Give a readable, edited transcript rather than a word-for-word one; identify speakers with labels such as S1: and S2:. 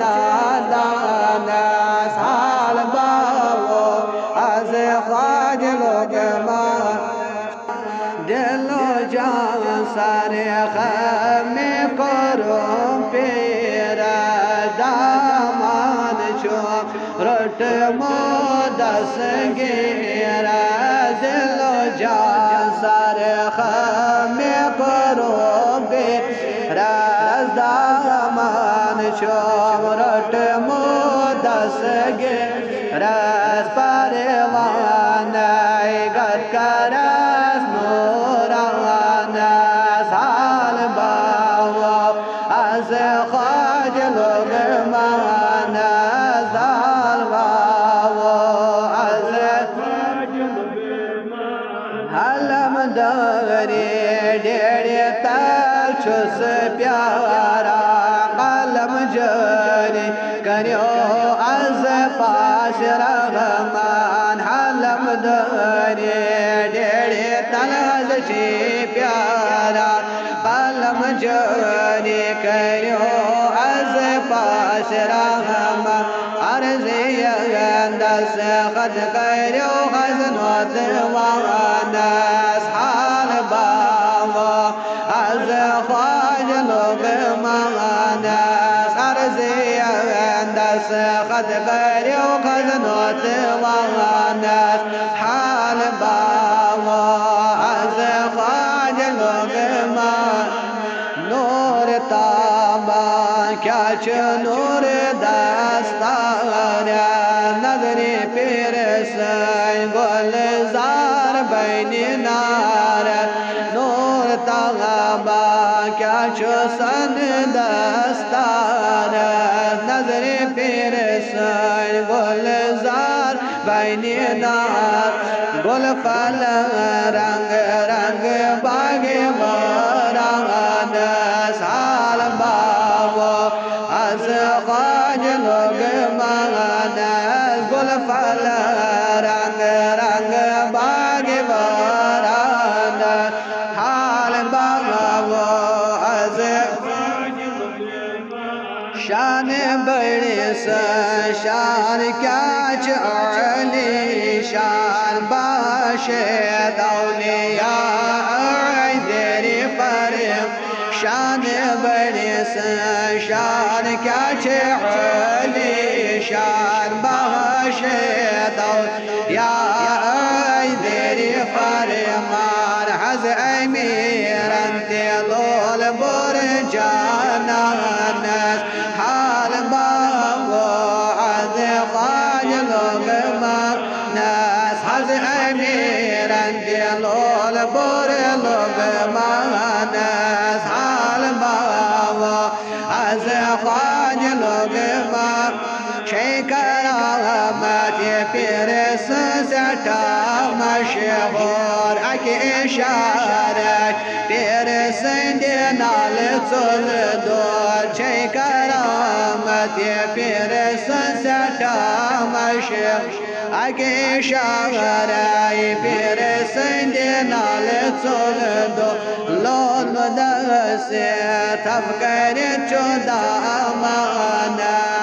S1: नादान साल बावो az ख्वाज लोग दिलो जान सारे खमे करो पेरा दामान छो रट मोदस गेरा दिलो जान सारे खमे करो पेरा दामान छो रट मोदस गेरा परवान गरकरस नूरान साल बावो az ख्वाज लोग मान साल बावो az हलम दरे डेरे तल छुस प्यारा कलम जरी करियो az पास रहमान हलम दरे डेरे तल से प्यारा कलम जरी करियो az पास रहमान अर्ज़े दस खद करियो खजनोत वानस हाल बावो az ख्वाज लोग मानस अर्ज़े दस खद करियो खजनोत वानस हाल बावो az ख्वाज लोग मान नूर ताबा क्या च नूर दस्तार नजरे पेर गुलजार बैन नार नूर ताबा क्या च सन दस्तार नजरे पेर गुलजार बैन नार गुल फल रंग रंग बागे वरान साल बावो az ख्वाज लोग मानस गुल फल रंग रंग बागे वरान हाल बावो az शान बड़े शान क्या चाली शान बाशे दौलिया तेरे पर शान बड़े शान क्या चाली शान बाशे दौलिया तेरे पर मार हज अमीर अंते लोल बोर जानस हाल बावो az ख्वाज लोग मानस हज अमीर अंते लोल बोर लोग मानस हाल बावो az ख्वाज लोग मान शेकरामत पीर सटा मशहूर अके इशारत पीर संद नाल चुल दूर शेकरामत पीर सटा मशहूर अके इशारत पीर संद नाल चुल दूर लोन दस तब कर चुदा माना